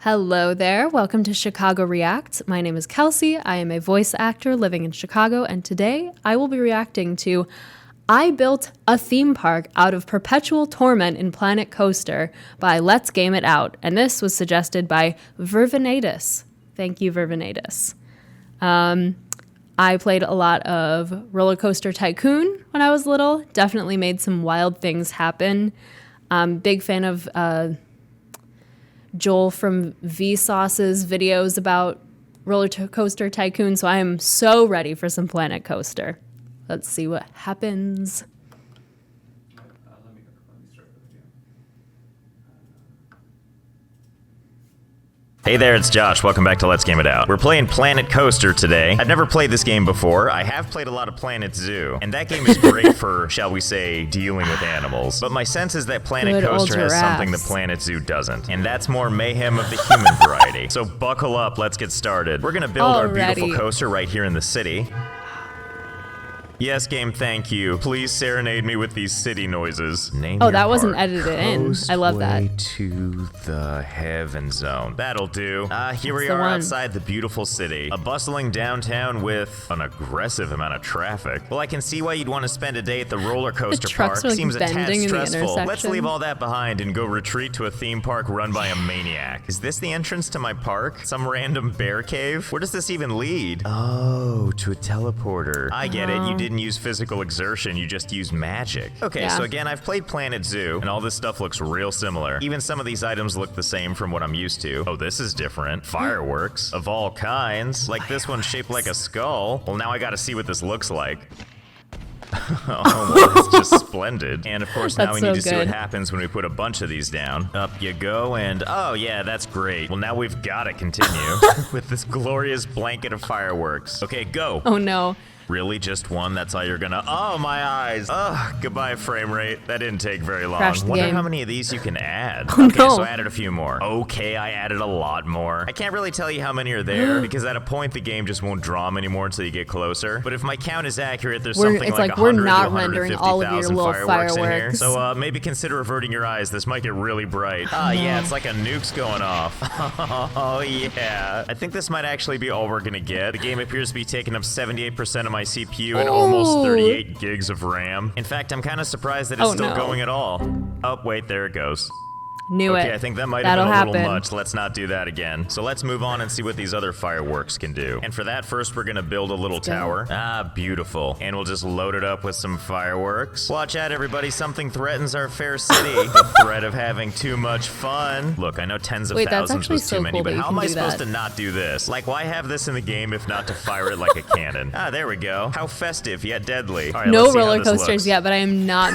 Hello there. Welcome to Chicago Reacts. My name is Kelsey. I am a voice actor living in Chicago, and today I will be reacting to I Built a Theme Park Out of Perpetual Torment in Planet Coaster by Let's Game It Out. And this was suggested by Vervinatus. Thank you, Vervinatus. I played a lot of Roller Coaster Tycoon when I was little. Definitely made some wild things happen. Big fan of Joel from Vsauce's videos about Roller Coaster Tycoon, so I am so ready for some Planet Coaster. Let's see what happens. Let me start the video. Hey there, it's Josh. Welcome back to Let's Game It Out. We're playing Planet Coaster today. I've never played this game before. I have played a lot of Planet Zoo, and that game is great for, shall we say, dealing with animals. But my sense is that Planet Coaster has something that Planet Zoo doesn't, and that's more mayhem of the human variety. So buckle up, let's get started. We're gonna build our beautiful coaster right here in the city. Yes, game, thank you. Please serenade me with these city noises. Name oh, that wasn't edited in. I love that. To the heaven zone. That'll do. Here we are outside the beautiful city. A bustling downtown with an aggressive amount of traffic. Well, I can see why you'd want to spend a day at the roller coaster park. Seems a tad stressful. Let's leave all that behind and go retreat to a theme park run by a maniac. Is this the entrance to my park? Some random bear cave? Where does this even lead? Oh, to a teleporter. I get it. You didn't use physical exertion, you just use magic. Okay, so again, I've played Planet Zoo, and all this stuff looks real similar. Even some of these items look the same from what I'm used to. Oh, this is different. Fireworks of all kinds. Like this one shaped like a skull. Well, now I gotta see what this looks like. Oh, well, it's just splendid. And of course, now we need to see what happens when we put a bunch of these down. Up you go, and oh yeah, that's great. Well, now we've gotta continue with this glorious blanket of fireworks. Okay, go. Oh no. Really? Just one? That's all you're gonna... Oh, my eyes. Ugh, goodbye, frame rate. That didn't take very long. Wonder how many of these you can add. Oh, okay, no. So I added a few more. Okay, I added a lot more. I can't really tell you how many are there, because at a point, the game just won't draw them anymore until you get closer. But if my count is accurate, there's something like 100 to 150,000 fireworks in here. So maybe consider averting your eyes. This might get really bright. Yeah, it's like a nuke's going off. Oh, yeah. I think this might actually be all we're gonna get. The game appears to be taking up 78% of my CPU and almost 38 gigs of RAM. In fact, I'm kind of surprised that it's still going at all. Oh, wait, there it goes. Okay, I think that might have been a little much. Let's not do that again. So let's move on and see what these other fireworks can do. And for that, first we're gonna build a little tower. Ah, beautiful. And we'll just load it up with some fireworks. Watch out, everybody. Something threatens our fair city. The threat of having too much fun. Look, I know tens of thousands was too many, but how am I supposed to not do this? Like, why have this in the game if not to fire it like a cannon? Ah, there we go. How festive yet deadly. All right, no roller coasters yet, but I am not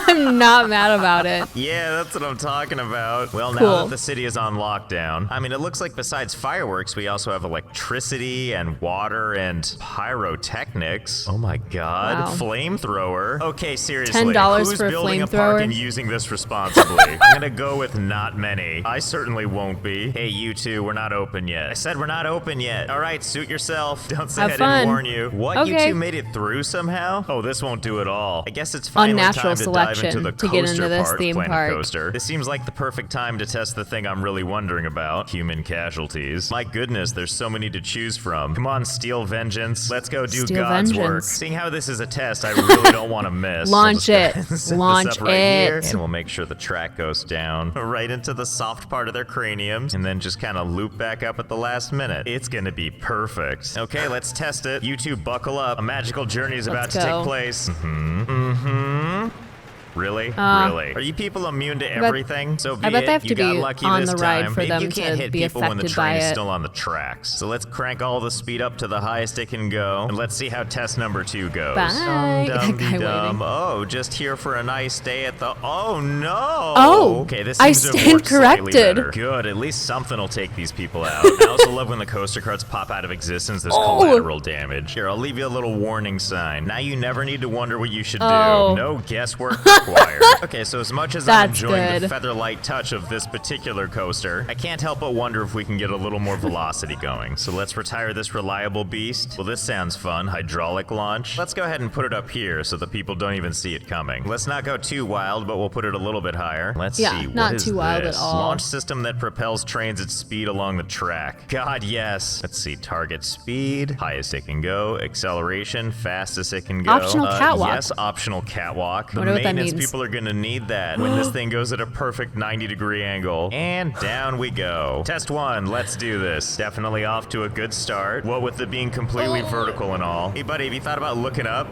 I'm not mad about it. Yeah, that's what I'm talking about. Well, now that the city is on lockdown, I mean, it looks like besides fireworks, we also have electricity and water and pyrotechnics. Oh my god. Flamethrower. Okay, seriously, $10 who's for a building a park and using this responsibly? I'm gonna go with not many. I certainly won't be. Hey, you two, we're not open yet. I said we're not open yet. All right, suit yourself. Don't say I didn't warn you. What, you two made it through somehow? Oh, this won't do at all. I guess it's finally time to dive into the coaster part of Planet Coaster. This seems like the perfect time to test the thing I'm really wondering about. Human casualties. My goodness, there's so many to choose from. Come on, steal vengeance. Let's go do God's work. Seeing how this is a test, I really don't want to miss. Launch it. Launch it. And we'll make sure the track goes down right into the soft part of their craniums and then just kind of loop back up at the last minute. It's gonna be perfect. Okay, let's test it. You two buckle up. A magical journey is about to take place. Really? Really? Are you people immune to everything? So be it. You got lucky this time. Maybe you can't hit people when the train is still on the tracks. So let's crank all the speed up to the highest it can go, and let's see how test number 2 goes. Bye. Oh, just here for a nice day at the. Oh no! Oh, okay. This I seems stand corrected. Good. At least something will take these people out. I also love when the coaster carts pop out of existence. There's collateral damage. Here, I'll leave you a little warning sign. Now you never need to wonder what you should do. No guesswork. required. Okay, so as much as I'm enjoying the feather-light touch of this particular coaster, I can't help but wonder if we can get a little more velocity going. So let's retire this reliable beast. Well, this sounds fun. Hydraulic launch. Let's go ahead and put it up here so the people don't even see it coming. Let's not go too wild, but we'll put it a little bit higher. Let's see. Not too wild at all. Launch system that propels trains at speed along the track. God, yes. Let's see. Target speed. Highest it can go. Acceleration. Fastest it can go. Optional catwalk. Yes, optional catwalk. The maintenance people are going to need that when this thing goes at a perfect 90-degree angle. And down we go. Test 1. Let's do this. Definitely off to a good start. What with it being completely vertical and all. Hey, buddy, have you thought about looking up?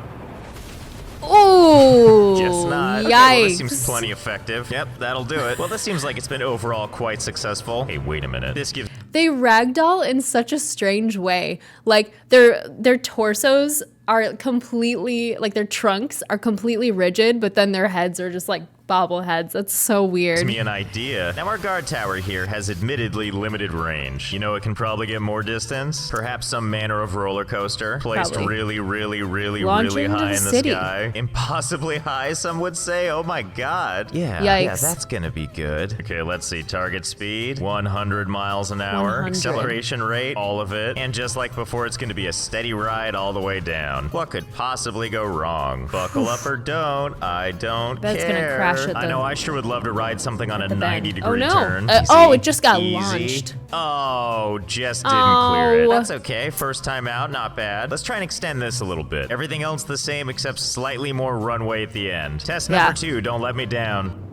Oh, just not. Yikes. Okay, well, this seems plenty effective. Yep, that'll do it. Well, this seems like it's been overall quite successful. Hey, wait a minute. This gives... They ragdoll in such a strange way. Like, their torsos are completely, like, their trunks are completely rigid, but then their heads are just like bobbleheads. That's so weird. Gives me an idea. Now, our guard tower here has admittedly limited range. You know, it can probably get more distance. Perhaps some manner of roller coaster placed really, really, really, really high in the sky. Impossibly high, some would say. Oh my God. Yeah, Yikes. Yeah, that's gonna be good. Okay, let's see. Target speed, 100 miles an hour. 100. Acceleration rate, all of it. And just like before, it's gonna be a steady ride all the way down. What could possibly go wrong? Buckle up or don't. I don't care. That's gonna crash. I know, I sure would love to ride something on a 90-degree turn. It just got launched. Oh, just didn't clear it. That's okay. First time out, not bad. Let's try and extend this a little bit. Everything else the same except slightly more runway at the end. Test number 2, don't let me down.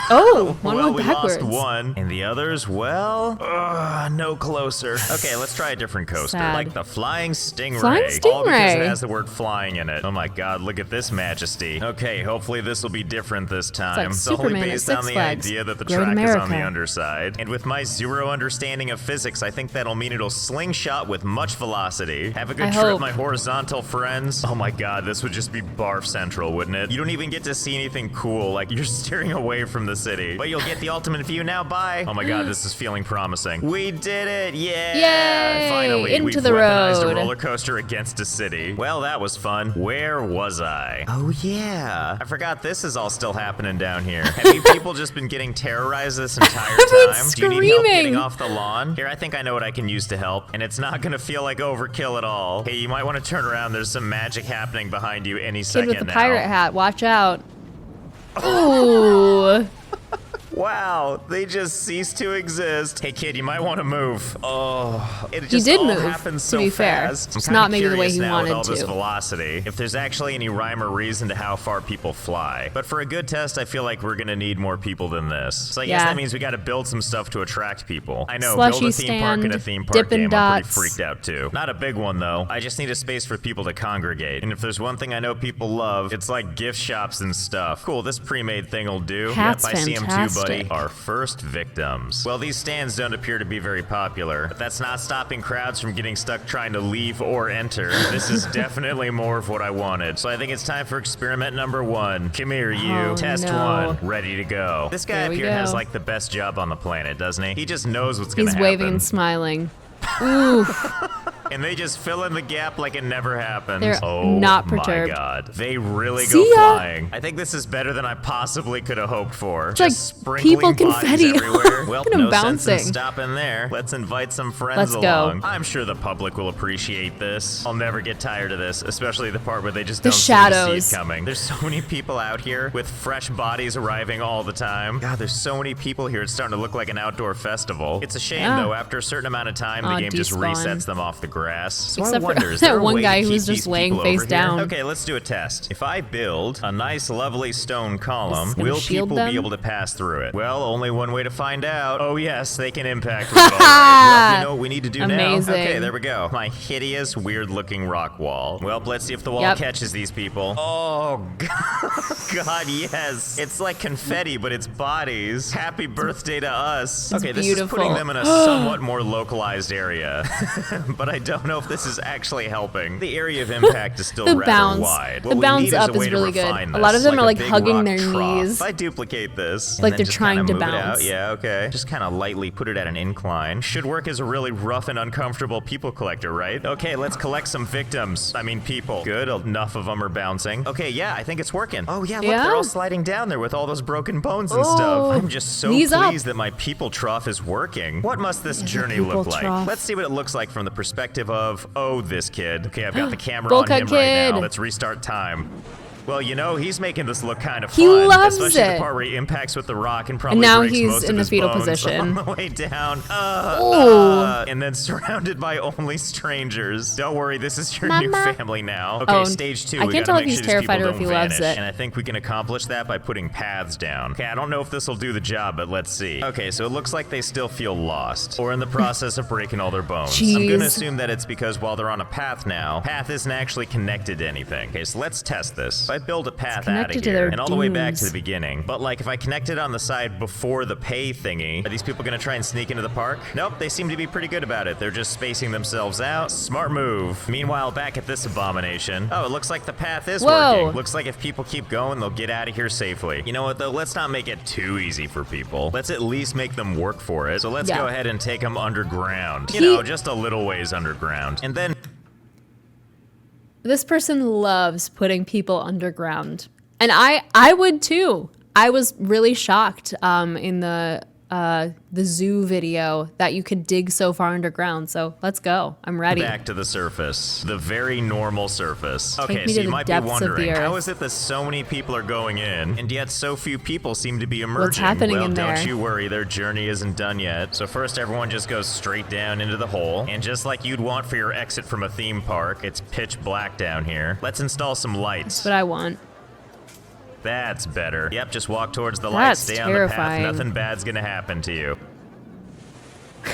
One well, went we backwards. lost one. And the others, well, no closer. Okay, let's try a different coaster. Sad. Like the Flying Stingray. Flying Stingray. All because it has the word flying in it. Oh my God, look at this majesty. Okay, hopefully this will be different this time. It's like only Superman based at on Six the Flags. idea that the Great track America. is on the underside. And with my zero understanding of physics, I think that'll mean it'll slingshot with much velocity. Have a good trip, my horizontal friends. Oh my God, this would just be barf central, wouldn't it? You don't even get to see anything cool. Like, you're staring away from the city. But you'll get the ultimate view now. Bye. Oh my God, this is feeling promising. We did it. Yeah. Yay. Finally, We've the weaponized road. a roller coaster against a city. Well, that was fun. Where was I? Oh yeah. I forgot this is all still happening down here. Have you people just been getting terrorized this entire time? Do you need help getting off the lawn? Here, I think I know what I can use to help, and it's not gonna feel like overkill at all. Hey, you might want to turn around. There's some magic happening behind you any second now. Kid with the pirate hat. Watch out. Ooh. Wow, they just ceased to exist. Hey kid, you might want to move. Oh, it just did all move, happens so to be fair. fast. Just I'm not maybe the way curious he now wanted with all this to. velocity, if there's actually any rhyme or reason to how far people fly. But for a good test, I feel like we're gonna need more people than this. So I guess that means we gotta build some stuff to attract people. I know, Slushy build a theme park in a theme park Dippin' game. I'm pretty Dots. freaked out too. Not a big one though. I just need a space for people to congregate. And if there's one thing I know people love, it's like gift shops and stuff. Cool, this pre-made thing will do. That's yep, I see 'em too, buddy. fantastic. Our first victims. Well, these stands don't appear to be very popular, but that's not stopping crowds from getting stuck trying to leave or enter. This is definitely more of what I wanted. So I think it's time for experiment number 1. Come here, you. Oh, Test no. 1. Ready to go. This guy There up we here has go. like the best job on the planet, doesn't he? He just knows what's gonna He's happen. waving and smiling. Oof. And they just fill in the gap like it never happened. They're oh not perturbed. my God. They really See go ya. flying. I think this is better than I possibly could have hoped for. It's Just like sprinkling people bodies confetti. everywhere. Well, Look at 'em no sense in bouncing. stopping there. Let's invite some friends Let's go. along. I'm sure the public will appreciate this. I'll never get tired of this, especially the part where they just The don't seem to shadows. see it coming. There's so many people out here with fresh bodies arriving all the time. God, there's so many people here. It's starting to look like an outdoor festival. It's a shame though. After a certain amount of time, the game just despawn. resets them off the grass. So Except I wonder, for is there that a one way guy to who was keep just these laying people face over here? down. Okay, let's do a test. If I build a nice, lovely stone column, gonna will shield people them? be able to pass through it? Well, only one way to find out. Oh yes, they can impact with it. All right. Well, you know what we need to do Amazing. now? Okay, there we go. My hideous, weird-looking rock wall. Well, let's see if the wall catches these people. Oh God, yes. It's like confetti, but it's bodies. Happy birthday to us. Okay, this beautiful. is putting them in a somewhat more localized area. But I don't know if this is actually helping. The area of impact is still the rather bounce. wide. The bounce up is really good. A lot of them are like hugging their knees. If I duplicate this, like they're trying to bounce. Yeah, okay. Just kind of lightly put it at an incline. Should work as a really rough and uncomfortable people collector, right? Okay, let's collect some victims. I mean, people. Good, enough of them are bouncing. Okay, yeah, I think it's working. Oh yeah, look, they're all sliding down there with all those broken bones and stuff. I'm just so pleased that my people trough is working. What must this journey look like? Let's see what it looks like from the perspective of, this kid. Okay, I've got the camera on him right now. Let's restart time. Well, you know, he's making this look kind of fun. He loves especially it. the part where he impacts with the rock and probably now breaks he's most in of the his fetal bones position. on the way down. And then surrounded by only strangers. Don't worry, this is your new family now. Okay, stage 2. I can't tell if he's terrified or if he loves it. And I think we can accomplish that by putting paths down. Okay, I don't know if this will do the job, but let's see. Okay, so it looks like they still feel lost, or in the process of breaking all their bones. Jeez. I'm gonna assume that it's because while they're on a path now, path isn't actually connected to anything. Okay, so let's test this. If I build a path out of here and all the way back to the beginning, but like if I connect it on the side before the pay thingy, are these people gonna try and sneak into the park? Nope, they seem to be pretty good about it. They're just spacing themselves out. Smart move. Meanwhile, back at this abomination, it looks like the path is working. Looks like if people keep going, they'll get out of here safely. You know what though, let's not make it too easy for people. Let's at least make them work for it. So let's go ahead and take them underground. You know, just a little ways underground. And then this person loves putting people underground. And I would too. I was really shocked in the zoo video that you could dig so far underground. So let's go. I'm ready. Back to the surface, the very normal surface. Take okay, me so to you the might be depths of the wondering, earth. how is it that so many people are going in, and yet so few people seem to be emerging? What's happening well, in there? don't you worry, their journey isn't done yet. So first, everyone just goes straight down into the hole, and just like you'd want for your exit from a theme park, it's pitch black down here. Let's install some lights. That's what I want. That's better. Yep, just walk towards the light, stay on the path, nothing bad's gonna happen to you.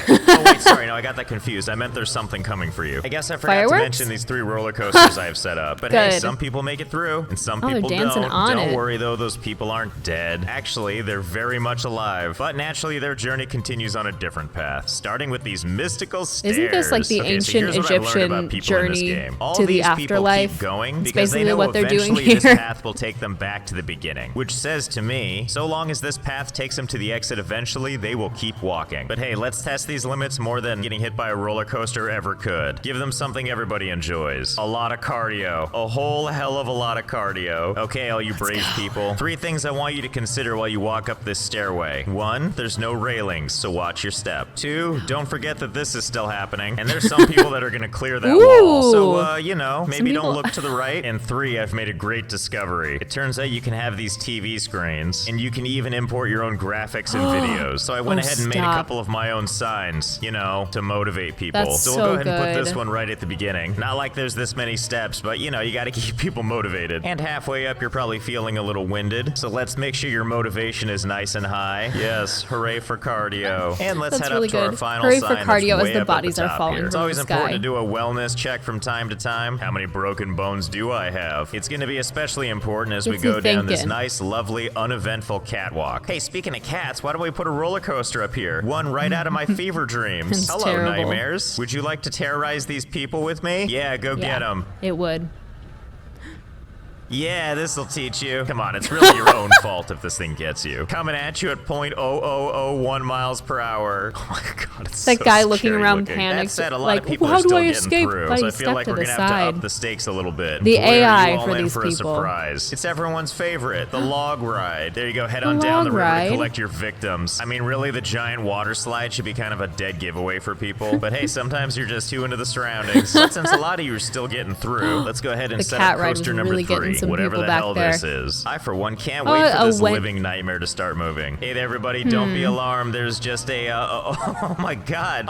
Oh wait, sorry, no, I got that confused. I meant there's something coming for you. I guess I forgot to mention these 3 roller coasters I have set up. But hey, some people make it through, and some people don't. Don't worry though, those people aren't dead. Actually, they're very much alive. But naturally, their journey continues on a different path, starting with these mystical stairs. Isn't this like the ancient Egyptian journey to the afterlife? Going it's because basically they know what they're doing eventually here. This path will take them back to the beginning, which says to me, so long as this path takes them to the exit eventually, they will keep walking. But hey, let's test these limits more than getting hit by a roller coaster ever could. Give them something everybody enjoys. A lot of cardio. A whole hell of a lot of cardio. Okay, all you brave people. 3 things I want you to consider while you walk up this stairway. 1, there's no railings, so watch your step. 2, don't forget that this is still happening, and there's some people that are gonna clear that wall. So, you know, maybe don't look to the right. And 3, I've made a great discovery. It turns out you can have these TV screens, and you can even import your own graphics and videos. So I went ahead and made a couple of my own signs, you know, to motivate people. So we'll go ahead and put this one right at the beginning. Not like there's this many steps, but you know, you gotta keep people motivated. And halfway up, you're probably feeling a little winded. So let's make sure your motivation is nice and high. Yes, hooray for cardio. And let's head up to our final sign. Hooray for cardio as the bodies are falling from the sky. It's always important to do a wellness check from time to time. How many broken bones do I have? It's gonna be especially important as we go down this nice, lovely, uneventful catwalk. Hey, speaking of cats, why don't we put a roller coaster up here? One right out of my fever dreams. Hello, nightmares. Would you like to terrorize these people with me? Yeah, go get them. It would. Yeah, this'll teach you. Come on, it's really your own fault if this thing gets you. Coming at you at .0001 miles per hour. Oh my god, it's that so guy looking around looking. panicked. That said, a lot like, of people how are do still I getting escape? through, so I feel like we're gonna have to up the stakes a little bit. The Boy, AI are for you all these in for people. A surprise. It's everyone's favorite, the log ride. There you go, head on down the river to collect your victims. I mean, really, the giant water slide should be kind of a dead giveaway for people. But hey, sometimes you're just too into the surroundings. But since a lot of you are still getting through, let's go ahead and set up coaster number 3, whatever the hell this is. I, for one, can't wait for this living nightmare to start moving. Hey, everybody, don't be alarmed. There's just a, oh my god,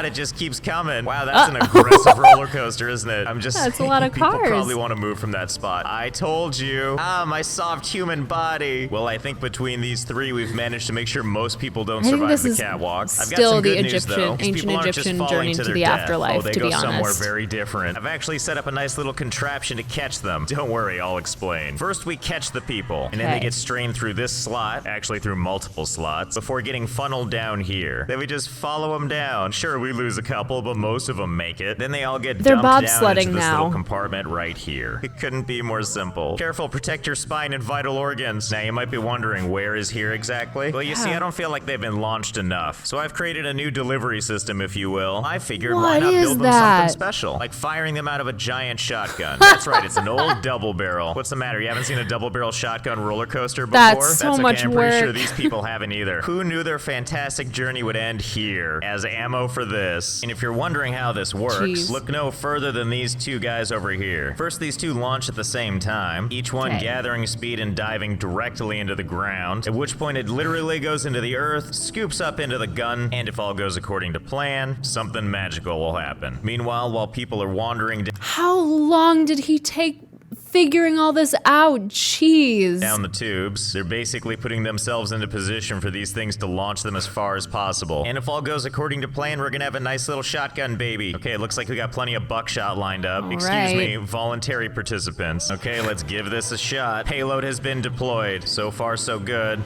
it just keeps coming. Wow, that's an aggressive roller coaster, isn't it? I'm just that's a lot of people cars. Probably want to move from that spot. I told you. My soft human body. Well, I think between these 3, we've managed to make sure most people don't survive the catwalk. I've got some good news, though. Ancient Egyptian journey to the afterlife, they to go be honest. somewhere very different. I've actually set up a nice little contraption to catch them. Don't worry, I'll explain. First, we catch the people, and then they get strained through this slot, actually through multiple slots, before getting funneled down here. Then we just follow them down. Sure, we lose a couple, but most of them make it. Then they all get dumped down into this little compartment right here. It couldn't be more simple. Careful, protect your spine and vital organs. Now, you might be wondering, where is here exactly? Well, you see, I don't feel like they've been launched enough, so I've created a new delivery system, if you will. I figured, why not build them something special, like firing them out of a giant shotgun. That's right, it's an old double barrel. What's the matter? You haven't seen a double barrel shotgun roller coaster before? That's so okay. much I'm work. pretty sure these people haven't either. Who knew their fantastic journey would end here as ammo for this? And if you're wondering how this works, look no further than these two guys over here. First, these two launch at the same time, each one gathering speed and diving directly into the ground, at which point it literally goes into the earth, scoops up into the gun, and if all goes according to plan, something magical will happen. Meanwhile, while people are wandering how long did he take figuring all this out? Jeez. Down the tubes, they're basically putting themselves into position for these things to launch them as far as possible. And if all goes according to plan, we're gonna have a nice little shotgun baby. Okay, it looks like we got plenty of buckshot lined up. Excuse me, voluntary participants. Okay, let's give this a shot. Payload has been deployed. So far, so good.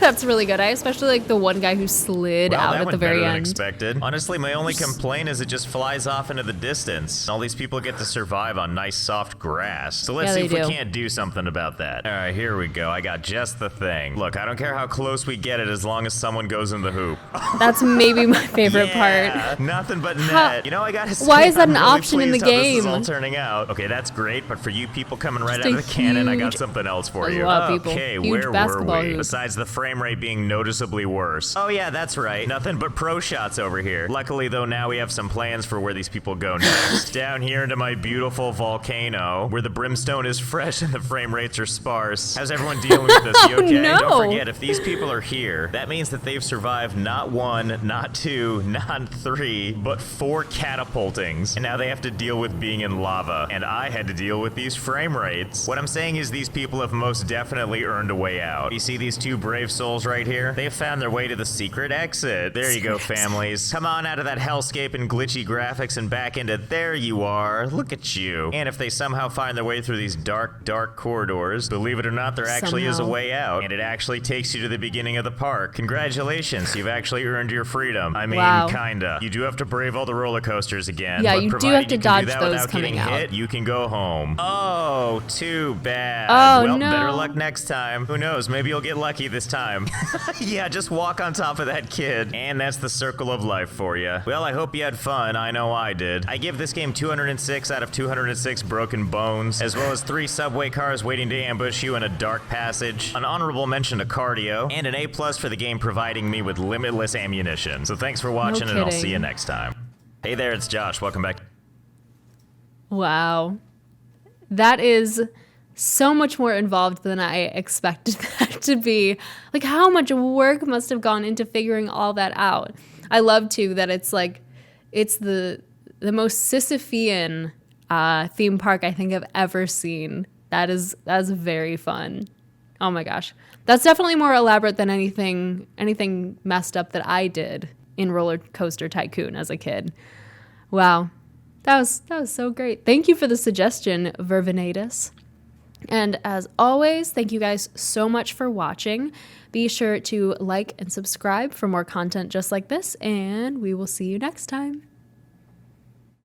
That's really good. I especially like the one guy who slid out at the very end. Unexpected. Honestly, my only complaint is it just flies off into the distance. All these people get to survive on nice soft grass. So let's see if we can't do something about that. All right, here we go. I got just the thing. Look, I don't care how close we get it as long as someone goes in the hoop. That's maybe my favorite part. Nothing but net. You know, I gotta say, why is that an really option in the game? This is all turning out. Okay, that's great, but for you people coming right out of the cannon, I got something else for you. Okay, where were we? Besides the frame rate being noticeably worse. Oh yeah, that's right. Nothing but pro shots over here. Luckily though, now we have some plans for where these people go next. Down here into my beautiful volcano, where the brimstone is fresh and the frame rates are sparse. How's everyone dealing with this? You okay? No. Don't forget, if these people are here, that means that they've survived not one, not two, not three, but 4 catapultings. And now they have to deal with being in lava. And I had to deal with these frame rates. What I'm saying is these people have most definitely earned a way out. You see these two brave souls right here? They've found their way to the secret exit. There you go, families. Come on out of that hellscape and glitchy graphics and back into there you are. Look at you. And if they somehow find their way through these dark, dark corridors, believe it or not, there actually is a way out. And it actually takes you to the beginning of the park. Congratulations, you've actually earned your freedom. I mean, kinda. You do have to brave all the roller coasters again. Yeah, but you do have to dodge do those coming out. Hit, you can go home. Oh, too bad. Oh, well, no. better luck next time. Who knows, maybe you'll get lucky this time. Yeah, just walk on top of that kid. And that's the circle of life for you. Well, I hope you had fun. I know I did. I give this game 206 out of 206 broken bones, as well as 3 subway cars waiting to ambush you in a dark passage, an honorable mention to cardio, and an A+ for the game providing me with limitless ammunition. So thanks for watching, and I'll see you next time. Hey there, it's Josh. Welcome back. Wow. That is so much more involved than I expected that to be. Like, how much work must have gone into figuring all that out. I love too that it's like, it's the most Sisyphean theme park I think I've ever seen. That's very fun. Oh my gosh, that's definitely more elaborate than anything messed up that I did in Roller Coaster Tycoon as a kid. Wow, that was so great. Thank you for the suggestion, Vervinatus. And as always, thank you guys so much for watching. Be sure to like and subscribe for more content just like this, and we will see you next time.